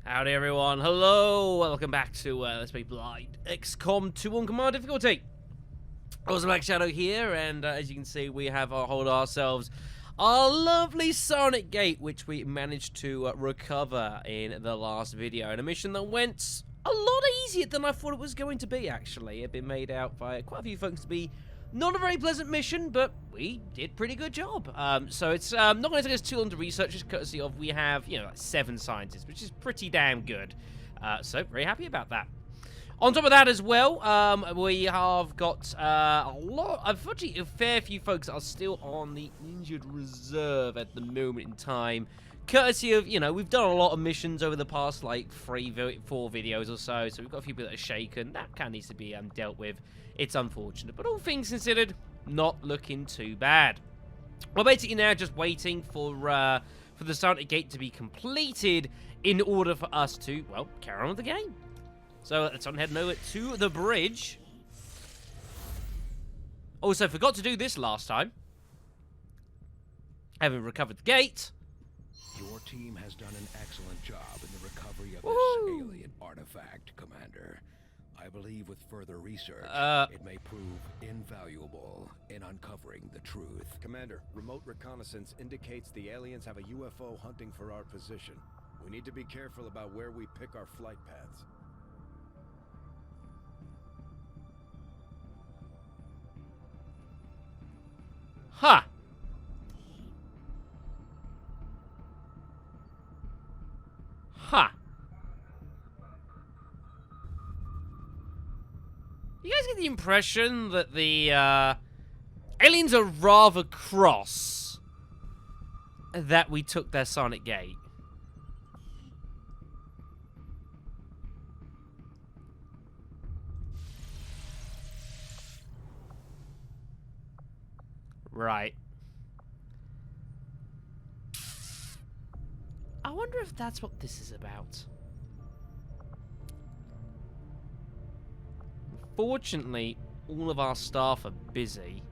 Howdy everyone, hello, welcome back to Let's Be Blind XCOM 2 on command difficulty. Awesome Black Shadow here, and as you can see, we have hold ourselves our lovely Psionic gate, which we managed to recover in the last video, and a mission that went a lot easier than I thought it was going to be, actually. It had been made out by quite a few folks to be not a very pleasant mission, but we did a pretty good job. So it's not going to take us too long to research, just courtesy of we have, you know, like 7 scientists, which is pretty damn good. So very happy about that. On top of that as well, we have got unfortunately, a fair few folks that are still on the injured reserve at the moment in time. Courtesy of, you know, we've done a lot of missions over the past, like, 4 videos or so, so we've got a few people that are shaken. That kind of needs to be dealt with. It's unfortunate, but all things considered, not looking too bad. We're basically now just waiting for the Psionic gate to be completed in order for us to, well, carry on with the game. So let's on head over to the bridge. Also, forgot to do this last time. Having recovered the gate. Your team has done an excellent job in the recovery of this alien artifact, Commander. I believe with further research, it may prove invaluable in uncovering the truth. Commander, remote reconnaissance indicates the aliens have a UFO hunting for our position. We need to be careful about where we pick our flight paths. Huh. Huh. You guys get the impression that the aliens are rather cross that we took their Psionic gate? Right. I wonder if that's what this is about. Unfortunately, all of our staff are busy.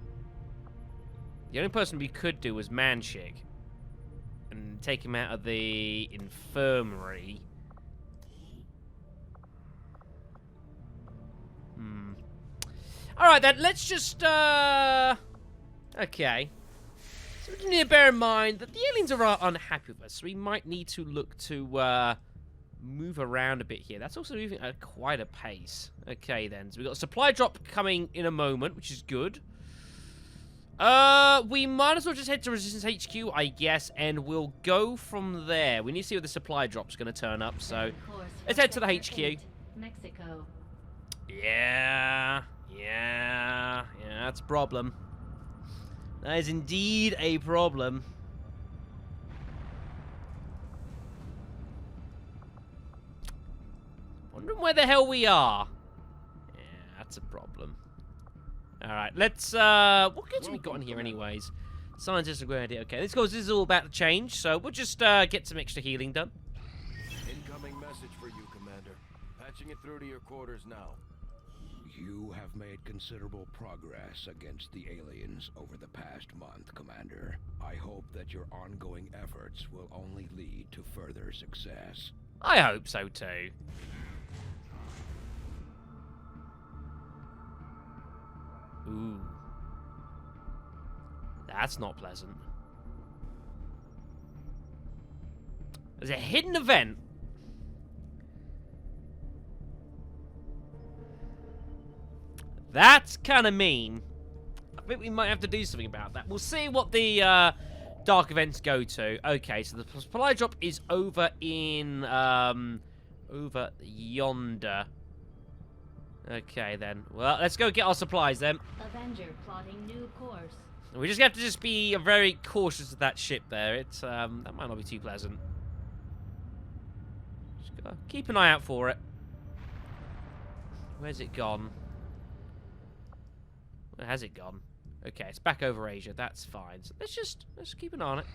The only person we could do was Manshik and take him out of the infirmary. Alright then, let's just, okay. So we need to bear in mind that the aliens are unhappy with us, so we might need to look to move around a bit here. That's also moving at quite a pace. Okay then, so we've got a supply drop coming in a moment, which is good. We might as well just head to Resistance HQ, I guess, and we'll go from there. We need to see where the supply drop's going to turn up, so let's head to the HQ. Mexico. Yeah, that's a problem. That is indeed a problem. Wondering where the hell we are. Yeah, that's a problem. Alright, let's, what goods have we got in here anyways? Scientists are great idea. Okay, this is all about to change, so we'll just, get some extra healing done. Incoming message for you, Commander. Patching it through to your quarters now. You have made considerable progress against the aliens over the past month, Commander. I hope that your ongoing efforts will only lead to further success. I hope so too. Ooh. That's not pleasant. There's a hidden event. That's kind of mean. I think we might have to do something about that. We'll see what the dark events go to. Okay, so the supply drop is over in over yonder. Okay then. Well, let's go get our supplies then. Avenger plotting new course. We just have to be very cautious of that ship there. It's that might not be too pleasant. Just gotta keep an eye out for it. Where's it gone? Where has it gone? Okay, it's back over Asia. That's fine. So let's keep an eye on it.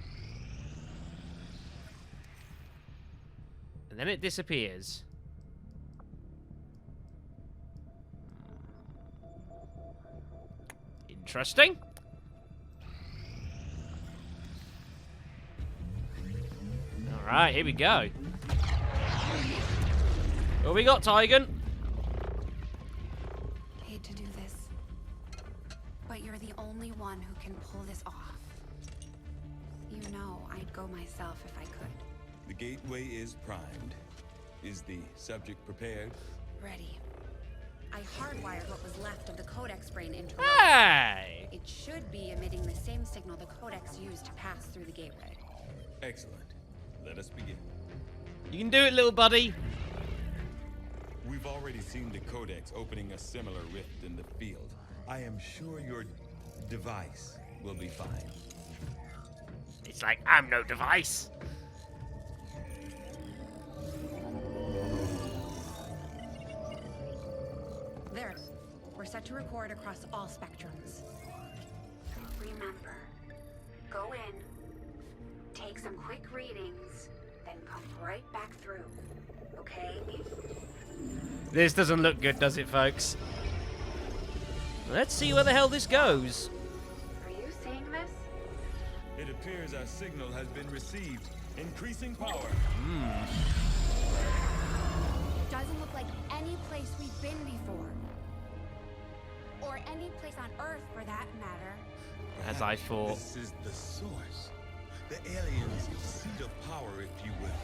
And then it disappears. Interesting. Alright, here we go. What we got, Tygan? Hate to do this, but you're the only one who can pull this off. You know I'd go myself if I could. The gateway is primed. Is the subject prepared? Ready. I hardwired what was left of the Codex brain into it. Hey! It should be emitting the same signal the Codex used to pass through the gateway. Excellent. Let us begin. You can do it, little buddy. We've already seen the Codex opening a similar rift in the field. I am sure your device will be fine. It's like, I'm no device. There. We're set to record across all spectrums. Remember, go in, take some quick readings, then come right back through. Okay? This doesn't look good, does it, folks? Let's see where the hell this goes. Are you seeing this? It appears our signal has been received. Increasing power. Doesn't look like any place we've been before. Or any place on Earth, for that matter. As I thought. This is the source. The aliens' seat of power, if you will.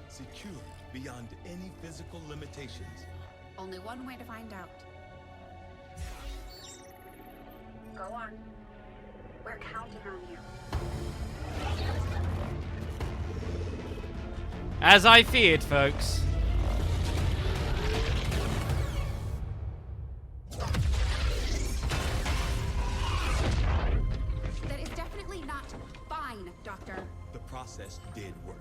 Secure beyond any physical limitations. Only one way to find out. Go on. We're counting on you. As I feared, folks. That is definitely not fine, Doctor. The process did work.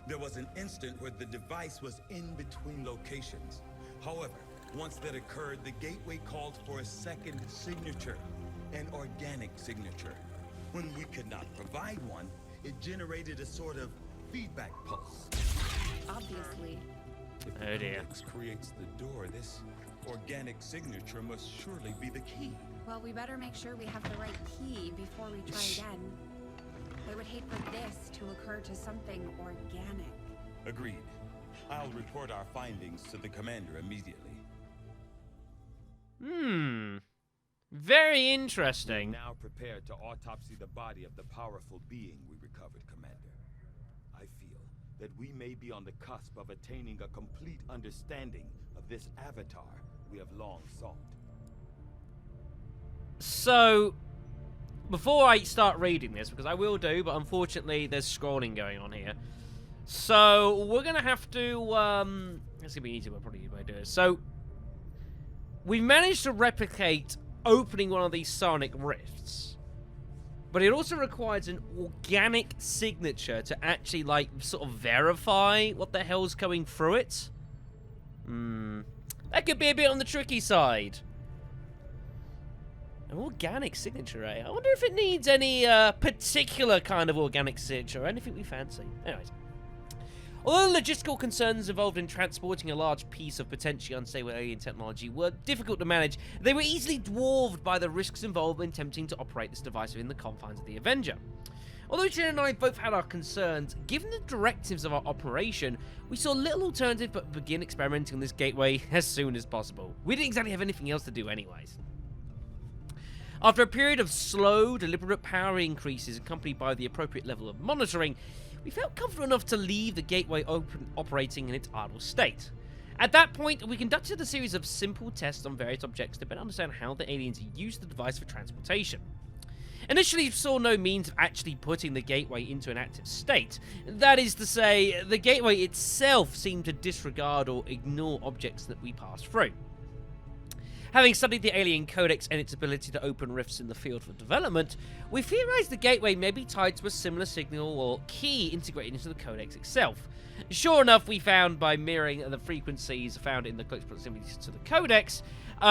There was an instant where the device was in between locations. However, once that occurred, the gateway called for a second signature, an organic signature. When we could not provide one, it generated a sort of feedback pulse. Obviously. If Oh the dear. Codex creates the door, this organic signature must surely be the key. Well, we better make sure we have the right key before we try again. I would hate for this to occur to something organic. Agreed. I'll report our findings to the commander immediately. Very interesting. Now prepared to autopsy the body of the powerful being we recovered, Commander. I feel that we may be on the cusp of attaining a complete understanding of this avatar we have long sought. So, before I start reading this, because I will do, but unfortunately there's scrolling going on here. So, we're going to have to, it's going to be easy, we'll probably do it. So, we've managed to replicate opening one of these Psionic rifts. But it also requires an organic signature to actually, like, sort of verify what the hell's coming through it. That could be a bit on the tricky side. An organic signature, eh? I wonder if it needs any particular kind of organic signature or anything we fancy. Anyways. Although the logistical concerns involved in transporting a large piece of potentially unstable alien technology were difficult to manage, they were easily dwarfed by the risks involved in attempting to operate this device within the confines of the Avenger. Although Jen and I both had our concerns, given the directives of our operation, we saw little alternative but begin experimenting on this gateway as soon as possible. We didn't exactly have anything else to do anyways. After a period of slow, deliberate power increases accompanied by the appropriate level of monitoring, we felt comfortable enough to leave the gateway operating in its idle state. At that point, we conducted a series of simple tests on various objects to better understand how the aliens used the device for transportation. Initially, we saw no means of actually putting the gateway into an active state. That is to say, the gateway itself seemed to disregard or ignore objects that we passed through. Having studied the alien codex and its ability to open rifts in the field for development, we theorized the gateway may be tied to a similar signal or key integrated into the codex itself. Sure enough, we found by mirroring the frequencies found in the close proximity to the codex,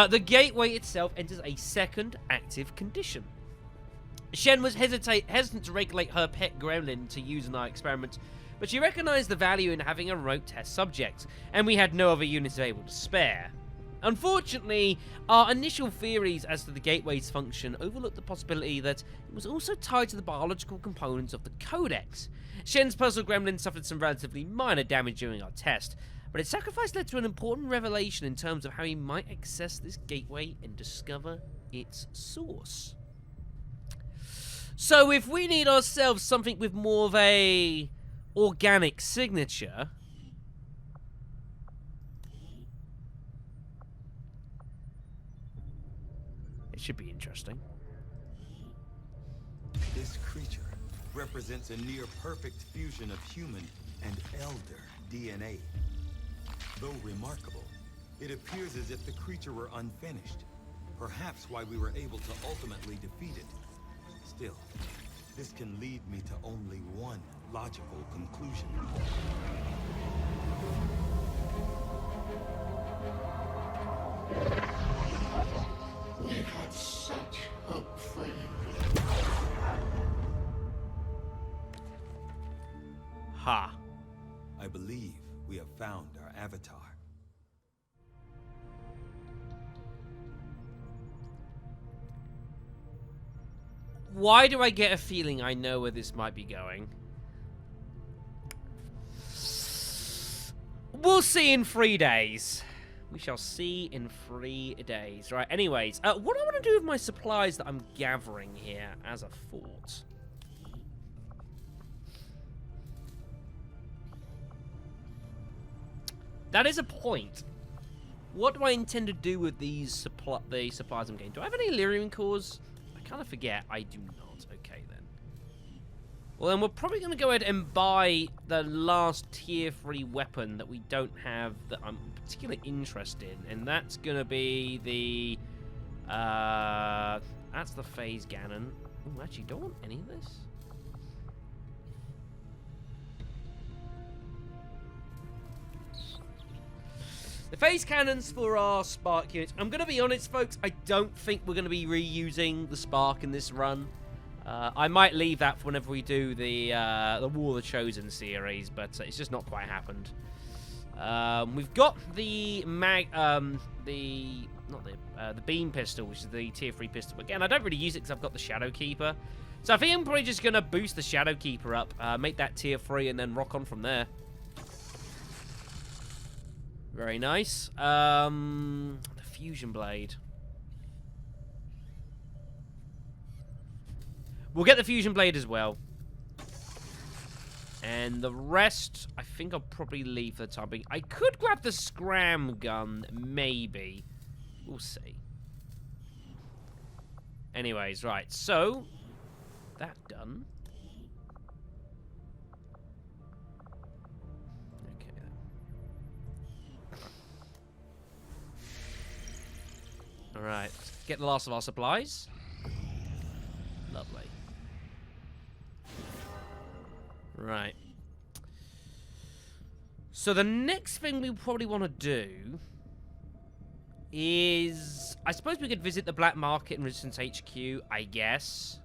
the gateway itself enters a second active condition. Shen was hesitant to regulate her pet gremlin to use in our experiment, but she recognized the value in having a remote test subject, and we had no other units available to spare. Unfortunately, our initial theories as to the gateway's function overlooked the possibility that it was also tied to the biological components of the codex. Shen's personal gremlin suffered some relatively minor damage during our test, but its sacrifice led to an important revelation in terms of how he might access this gateway and discover its source. So if we need ourselves something with more of a organic signature, it should be interesting. This creature represents a near-perfect fusion of human and elder DNA. Though remarkable, it appears as if the creature were unfinished. Perhaps why we were able to ultimately defeat it. Still, this can lead me to only one logical conclusion. We had such hope for you. Ha. I believe we have found our avatar. Why do I get a feeling I know where this might be going? We'll see in 3 days. We shall see in 3 days. Right, anyways, what do I want to do with my supplies that I'm gathering here as a thought? That is a point. What do I intend to do with these supplies I'm getting? Do I have any Illyrian cores? I kind of forget. I do not. Okay, then. Well, then we're probably going to go ahead and buy the last tier 3 weapon that we don't have that I'm particularly interested in. And that's going to be the... that's the Phase Cannon. Ooh, actually, don't want any of this. The phase cannons for our spark units. I'm going to be honest, folks. I don't think we're going to be reusing the spark in this run. I might leave that for whenever we do the War of the Chosen series, but it's just not quite happened. We've got the the beam pistol, which is the tier 3 pistol. Again, I don't really use it because I've got the Shadow Keeper. So I think I'm probably just going to boost the Shadow Keeper up, make that tier 3, and then rock on from there. Very nice. The Fusion Blade. We'll get the Fusion Blade as well. And the rest, I think I'll probably leave for the time being. I could grab the Scram Gun, maybe. We'll see. Anyways, right. So, that done. Alright, get the last of our supplies. Lovely. Right. So the next thing we probably want to do is... I suppose we could visit the Black Market and Resistance HQ, I guess.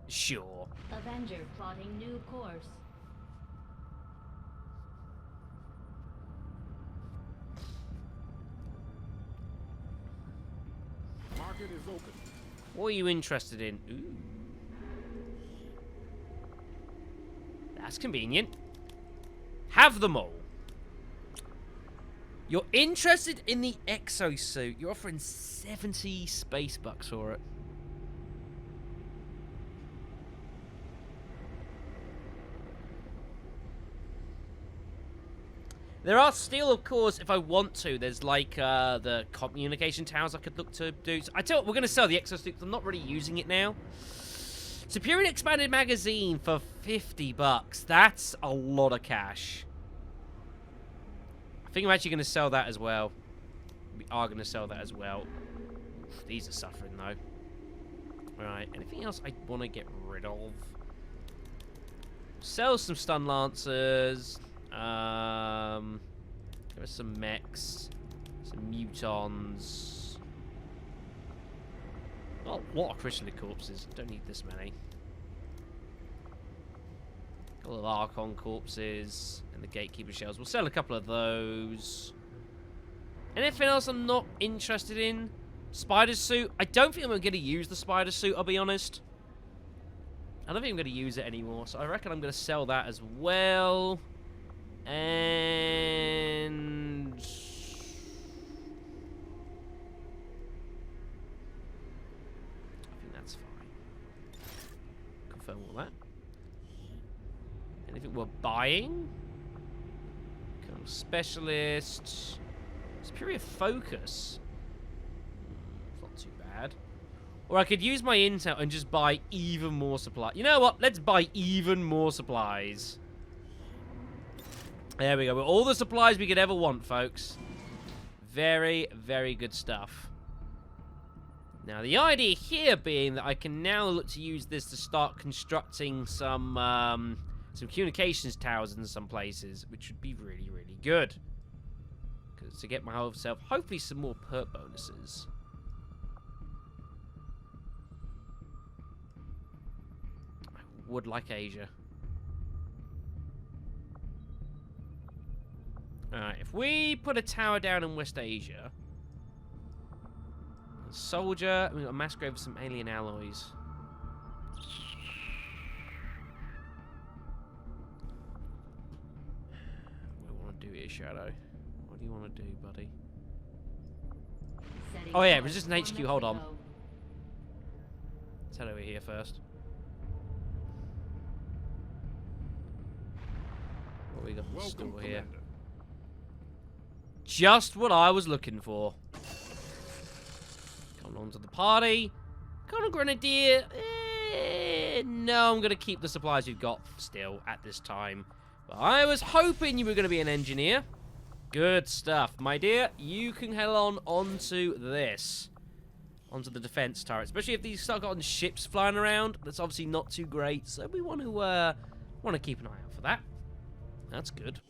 Sure. Avenger plotting new course. Market is open. What are you interested in? Ooh. That's convenient. Have them all. You're interested in the exosuit. You're offering 70 space bucks for it. There are still, of course, if I want to, there's like the communication towers I could look to do. So I tell you what, we're going to sell the exosuit because I'm not really using it now. Superior Expanded Magazine for 50 bucks. That's a lot of cash. I think I'm actually going to sell that as well. We are going to sell that as well. These are suffering, though. Right, anything else I want to get rid of? Sell some Stun Lancers. There are some mechs, some mutons. Oh, a lot of Chrysalis corpses. Don't need this many. A couple of Archon corpses and the Gatekeeper shells. We'll sell a couple of those. Anything else I'm not interested in? Spider suit. I don't think I'm going to use the spider suit, I'll be honest. I don't think I'm going to use it anymore, so I reckon I'm going to sell that as well. And... I think that's fine. Confirm all that. Anything we're buying? Specialist. Superior focus. It's not too bad. Or I could use my intel and just buy even more supply. You know what? Let's buy even more supplies. There we go. With all the supplies we could ever want, folks. Very, very good stuff. Now, the idea here being that I can now look to use this to start constructing some communications towers in some places, which would be really, really good. Because to get myself, hopefully, some more perk bonuses. I would like Asia. Alright, if we put a tower down in West Asia, a soldier, we've got a mass grave with some alien alloys. Shadow. What do you want to do, buddy? Oh yeah, resistant HQ, hold on. Let's head over here first. What we got in store here? Just what I was looking for. Come on to the party. Come on, Grenadier. No, I'm going to keep the supplies we've got still at this time. I was hoping you were going to be an engineer. Good stuff. My dear, you can head on onto this. Onto the defense turret. Especially if these start getting ships flying around. That's obviously not too great. So we want to keep an eye out for that. That's good.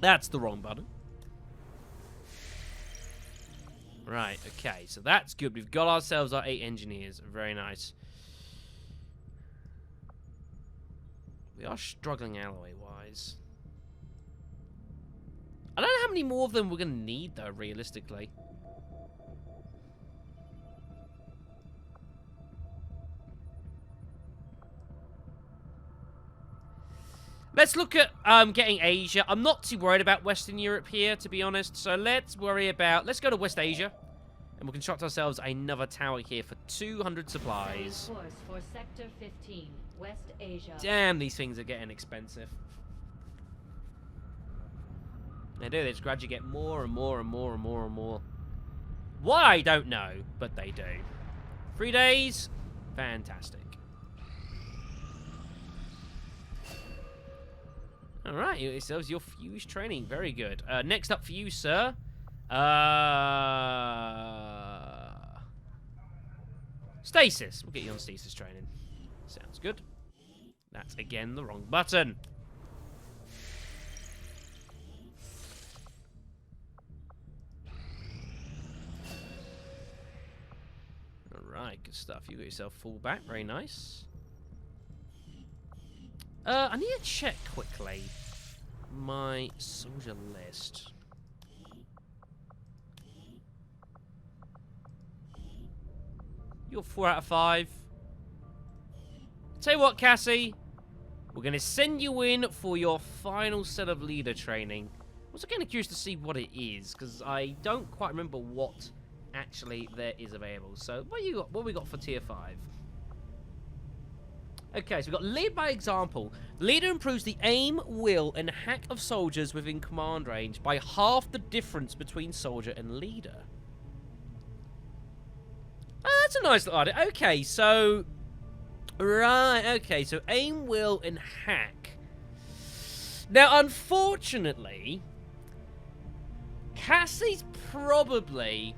That's the wrong button. Right, okay. So that's good. We've got ourselves our 8 engineers. Very nice. We are struggling alloy-wise. I don't know how many more of them we're going to need, though, realistically. Let's look at getting Asia. I'm not too worried about Western Europe here, to be honest. So let's go to West Asia. And we'll construct ourselves another tower here for 200 supplies. Course for Sector 15, West Asia. Damn, these things are getting expensive. They do. They just gradually get more and more and more and more and more. Why, I don't know, but they do. 3 days. Fantastic. Alright, yourselves your fuse training. Very good. Next up for you, sir. Stasis. We'll get you on stasis training. Sounds good. That's, again, the wrong button. Alright, good stuff. You got yourself full back. Very nice. I need to check quickly my soldier list. You're 4 out of 5. Tell you what, Cassie. We're going to send you in for your final set of leader training. I'm also kind of curious to see what it is, because I don't quite remember what actually there is available. So, what have we got for tier 5? Okay, so we've got lead by example. Leader improves the aim, will, and hack of soldiers within command range by half the difference between soldier and leader. Oh, that's a nice little idea. Okay, so... Right, okay, so aim, will, and hack. Now, unfortunately, Cassie's probably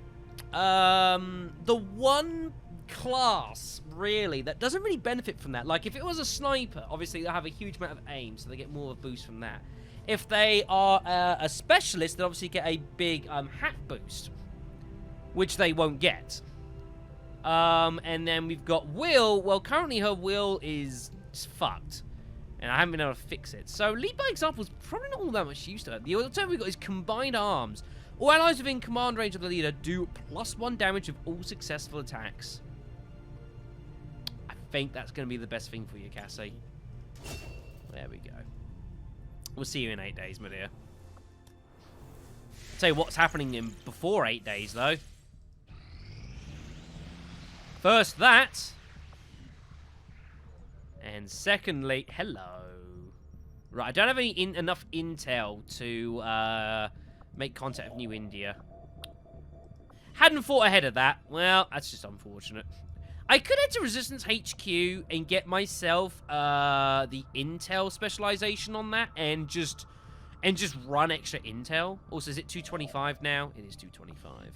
the one class, really, that doesn't really benefit from that. Like, if it was a sniper, obviously they'll have a huge amount of aim, so they get more of a boost from that. If they are a specialist, they'll obviously get a big hack boost, which they won't get. And then we've got Will. Well, currently her Will is fucked, and I haven't been able to fix it. So lead by example is probably not all that much use to her. The alternative we've got is combined arms. All allies within command range of the leader do +1 damage with all successful attacks. I think that's going to be the best thing for you, Cassie. There we go. We'll see you in 8 days, my dear. I'll tell you what's happening in before 8 days, though. First, that. And secondly, hello. Right, I don't have enough intel to make contact with New India. Hadn't thought ahead of that. Well, that's just unfortunate. I could head to Resistance HQ and get myself the intel specialization on that, and just run extra intel. Also, is it 225 now? It is 225.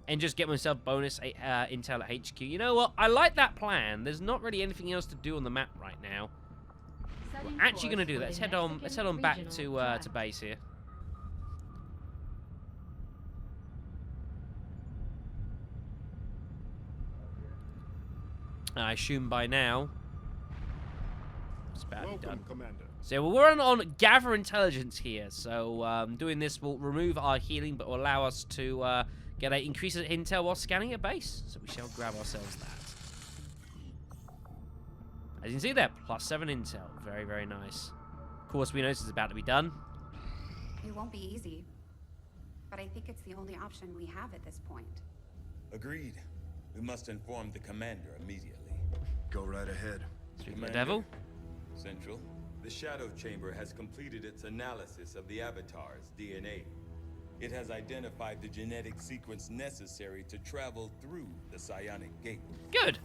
And just get myself bonus intel at HQ. You know what? I like that plan. There's not really anything else to do on the map right now. We're actually gonna do that. Let's head on back to base here. I assume by now it's about to be done. Commander. So we're on gather intelligence here. So doing this will remove our healing, but will allow us to get an increase in intel while scanning a base. So we shall grab ourselves that. As you can see there, +7 intel. Very, very nice. Of course, we know this is about to be done. It won't be easy, but I think it's the only option we have at this point. Agreed. We must inform the commander immediately. Go right ahead. Speaking of the devil. Central, the Shadow Chamber has completed its analysis of the Avatar's DNA. It has identified the genetic sequence necessary to travel through the Psionic Gate. Good.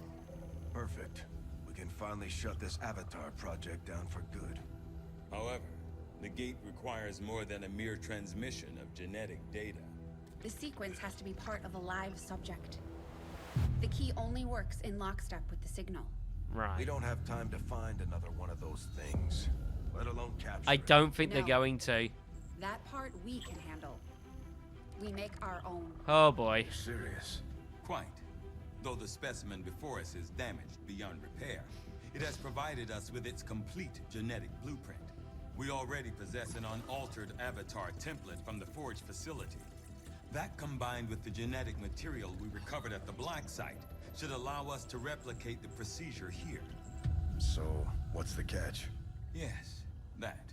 Perfect. We can finally shut this Avatar project down for good. However, the gate requires more than a mere transmission of genetic data. The sequence has to be part of a live subject. The key only works in lockstep with the signal. Right. We don't have time to find another one of those things, let alone capture I it. don't think they're No. going to. That part we can handle. We make our own. Oh boy. Serious. Quite. Though the specimen before us is damaged beyond repair, it has provided us with its complete genetic blueprint. We already possess an unaltered Avatar template from the Forge facility. That, combined with the genetic material we recovered at the Black Site, should allow us to replicate the procedure here. So, what's the catch? Yes, that.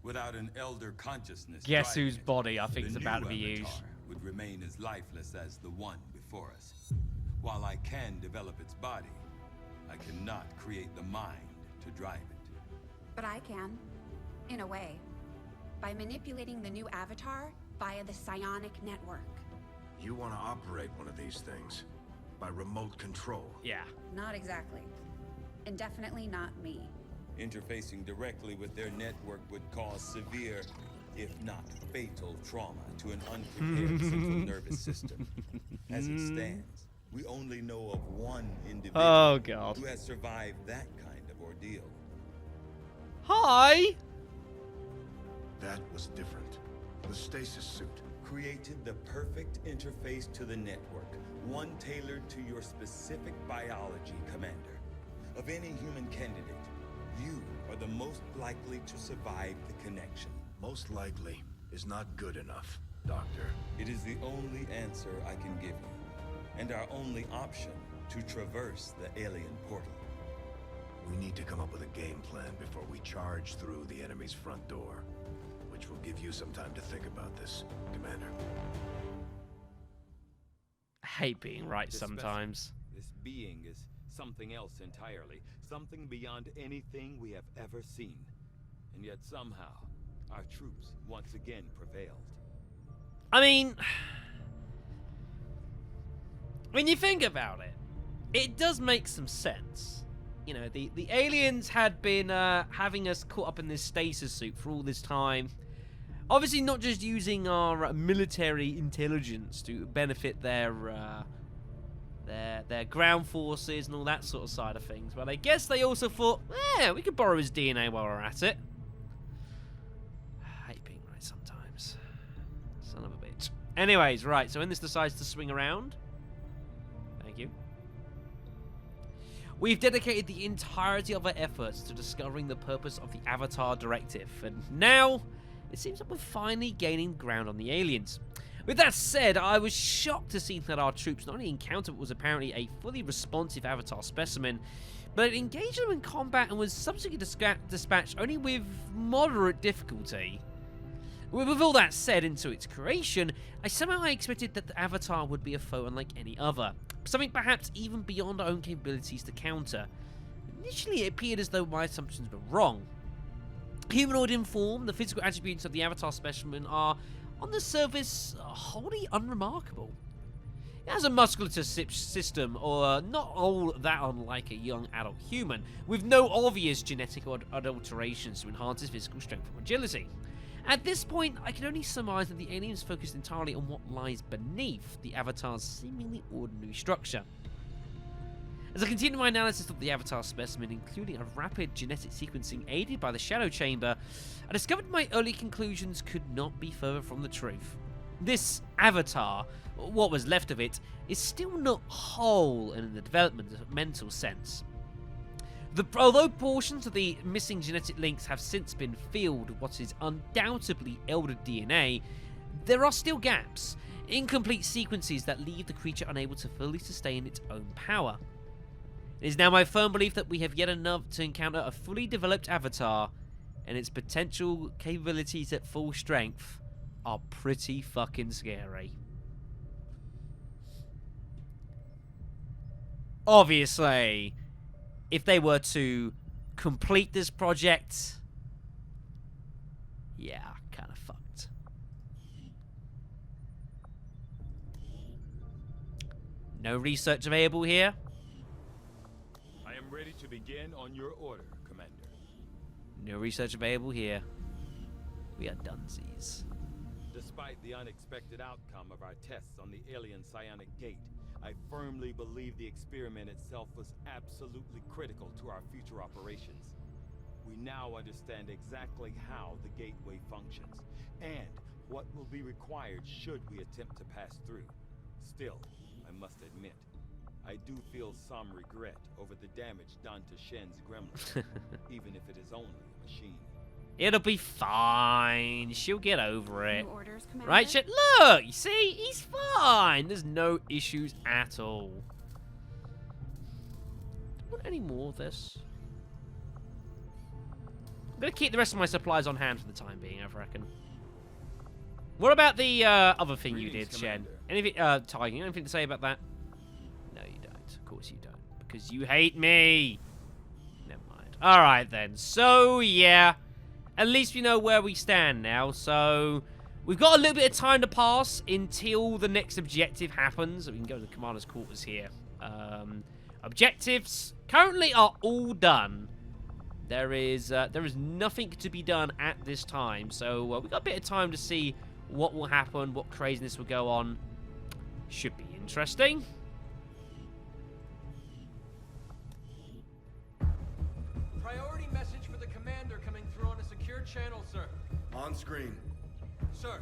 Without an elder consciousness Guess driving whose it, body I think the is about new to be Avatar used. would remain as lifeless as the one before us. While I can develop its body, I cannot create the mind to drive it. But I can, in a way, by manipulating the new Avatar via the Psionic network. You want to operate one of these things by remote control. Yeah. Not exactly. And definitely not me. Interfacing directly with their network would cause severe, if not fatal, trauma to an unprepared central nervous system. As it stands, we only know of one individual Oh god. who has survived that kind of ordeal. Hi. That was different. The stasis suit. Created the perfect interface to the network, one tailored to your specific biology, Commander. Of any human candidate, you are the most likely to survive the connection. Most likely is not good enough, Doctor. It is the only answer I can give you, and our only option to traverse the alien portal. We need to come up with a game plan before we charge through the enemy's front door, which will give you some time to think about this, Commander. I hate being right This sometimes. This being is something else entirely, something beyond anything we have ever seen. And yet somehow, our troops once again prevailed. I mean, when you think about it, it does make some sense. You know, the aliens had been having us caught up in this stasis suit for all this time. Obviously not just using our military intelligence to benefit their ground forces and all that sort of side of things, but I guess they also thought, we could borrow his DNA while we're at it. I hate being right sometimes. Son of a bitch. Anyways, right, so when this decides to swing around, thank you. We've dedicated the entirety of our efforts to discovering the purpose of the Avatar Directive, and now it seems that we're finally gaining ground on the aliens. With that said, I was shocked to see that our troops not only encountered what was apparently a fully responsive Avatar specimen, but it engaged them in combat and was subsequently dispatched only with moderate difficulty. With all that said, into its creation, I expected that the Avatar would be a foe unlike any other, something perhaps even beyond our own capabilities to counter. Initially, it appeared as though my assumptions were wrong. Humanoid in form, the physical attributes of the Avatar specimen are, on the surface, wholly unremarkable. It has a musculature system, or not all that unlike a young adult human, with no obvious genetic alterations to enhance its physical strength or agility. At this point, I can only surmise that the aliens focused entirely on what lies beneath the Avatar's seemingly ordinary structure. As I continued my analysis of the Avatar specimen, including a rapid genetic sequencing aided by the Shadow Chamber, I discovered my early conclusions could not be further from the truth. This Avatar, what was left of it, is still not whole in the developmental sense. Although portions of the missing genetic links have since been filled with what is undoubtedly elder DNA, there are still gaps, incomplete sequences that leave the creature unable to fully sustain its own power. It is now my firm belief that we have yet enough to encounter a fully developed Avatar, and its potential capabilities at full strength are pretty fucking scary. Obviously, if they were to complete this project, yeah, kind of fucked. No research available here. I am ready to begin on your order, Commander. No research available here. We are dunsies. Despite the unexpected outcome of our tests on the alien psionic gate, I firmly believe the experiment itself was absolutely critical to our future operations. We now understand exactly how the gateway functions, and what will be required should we attempt to pass through. Still, I must admit, I do feel some regret over the damage done to Shen's gremlin, even if it is only a machine. It'll be fine. She'll get over it. New orders, Commander? Right, Shen? Look! You see? He's fine. There's no issues at all. Do you want any more of this? I'm going to keep the rest of my supplies on hand for the time being, I reckon. What about the other thing you did, Shen? Anything, Tiger, anything to say about that? No, you don't. Of course you don't. Because you hate me. Never mind. Alright then. So, yeah. At least we know where we stand now. So, we've got a little bit of time to pass until the next objective happens. We can go to the commander's quarters here. Objectives currently are all done. There is nothing to be done at this time. So, we've got a bit of time to see what will happen, what craziness will go on. Should be interesting. Priority message for the commander coming through on a secure channel, sir. On screen. Sir,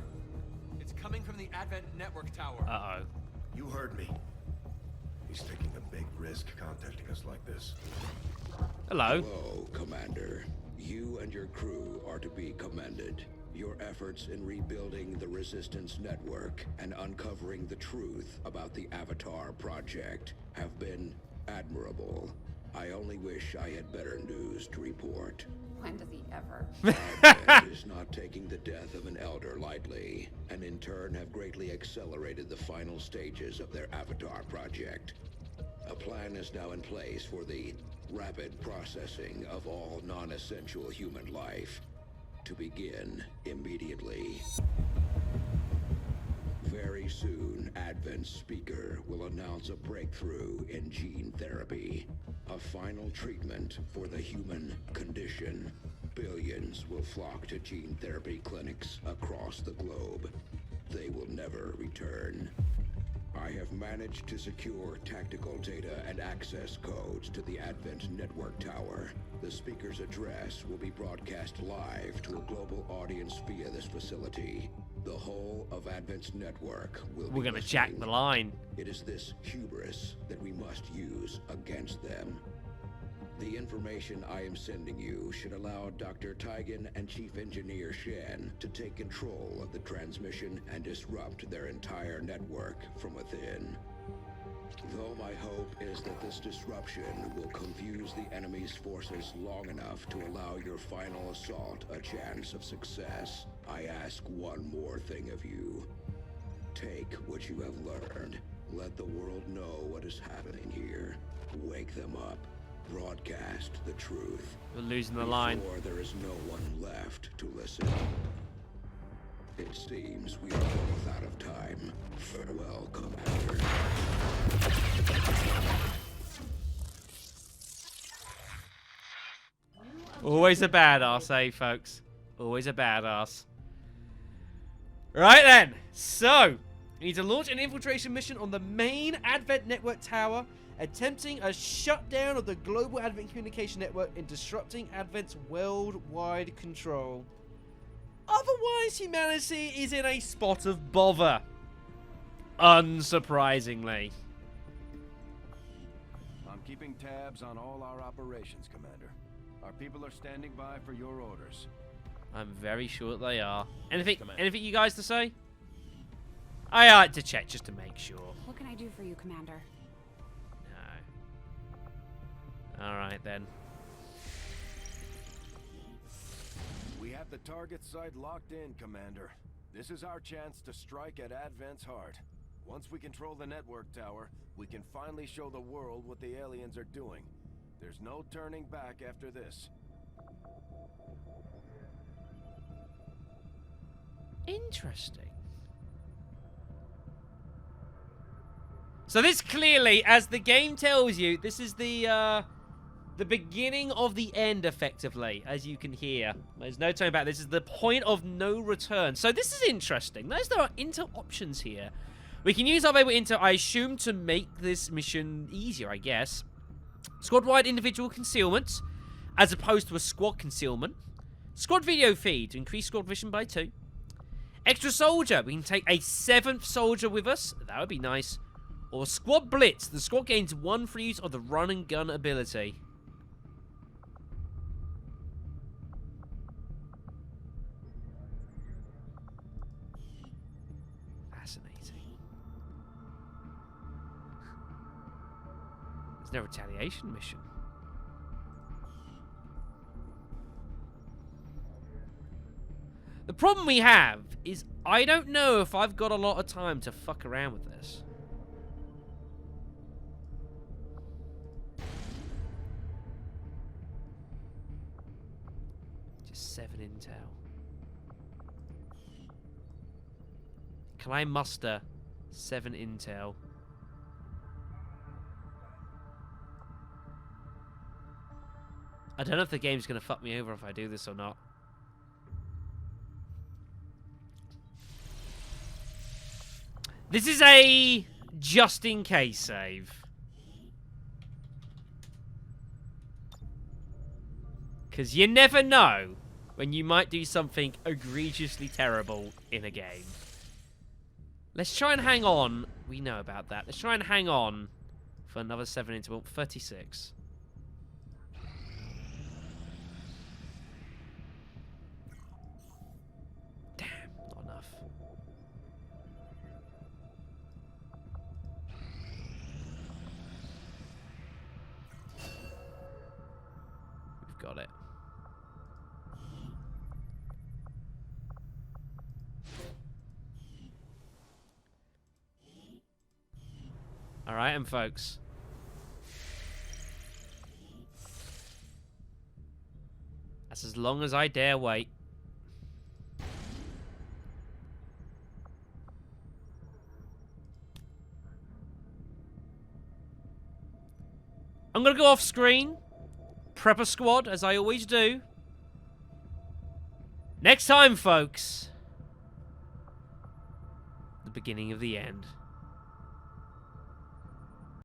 it's coming from the Advent Network Tower. Uh-oh. You heard me. He's taking a big risk contacting us like this. Hello. Hello, Commander. You and your crew are to be commended. Your efforts in rebuilding the Resistance Network and uncovering the truth about the Avatar Project have been admirable. I only wish I had better news to report. When does he ever? Advent is not taking the death of an elder lightly, and in turn have greatly accelerated the final stages of their Avatar Project. A plan is now in place for the rapid processing of all non-essential human life. To begin immediately. Very soon, Advent's speaker will announce a breakthrough in gene therapy. A final treatment for the human condition. Billions will flock to gene therapy clinics across the globe. They will never return. I have managed to secure tactical data and access codes to the Advent Network Tower. The speaker's address will be broadcast live to a global audience via this facility. The whole of Advent's network will be We're gonna jack the line. It is this hubris that we must use against them. The information I am sending you should allow Dr. Tigan and Chief Engineer Shen to take control of the transmission and disrupt their entire network from within. Though my hope is that this disruption will confuse the enemy's forces long enough to allow your final assault a chance of success, I ask one more thing of you. Take what you have learned. Let the world know what is happening here. Wake them up. Broadcast the truth. We're losing the line. Before there is no one left to listen. It seems we are both out of time. Farewell, Commander. Always a badass, eh, folks? Always a badass. Right then. So, we need to launch an infiltration mission on the main Advent network tower, attempting a shutdown of the global Advent communication network and disrupting Advent's worldwide control. Otherwise, humanity is in a spot of bother. Unsurprisingly. I'm keeping tabs on all our operations, Commander. Our people are standing by for your orders. I'm very sure they are. Anything you guys to say? I like to check just to make sure. What can I do for you, Commander? No. Alright then. We have the target site locked in, Commander. This is our chance to strike at Advent's heart. Once we control the network tower, we can finally show the world what the aliens are doing. There's no turning back after this. Interesting. So this clearly, as the game tells you, this is the beginning of the end, effectively, as you can hear. There's no turning back. This is the point of no return. So this is interesting. There are intel options here. We can use our available intel, I assume, to make this mission easier, I guess. Squad-wide individual concealment, as opposed to a squad concealment. Squad video feed, to increase squad vision by 2. Extra soldier, we can take a 7th soldier with us. That would be nice. Or squad blitz, the squad gains 1 for use of the run and gun ability. Fascinating. There's no retaliation mission. The problem we have is I don't know if I've got a lot of time to fuck around with this. Just 7 intel. Can I muster 7 intel? I don't know if the game's going to fuck me over if I do this or not. This is a just-in-case save. Because you never know when you might do something egregiously terrible in a game. Let's try and hang on. We know about that. Let's try and hang on for another 7 interval. 36. Damn, not enough. We've got it. Alright, and folks. That's as long as I dare wait. I'm gonna go off screen. Prep a squad, as I always do. Next time, folks. The beginning of the end.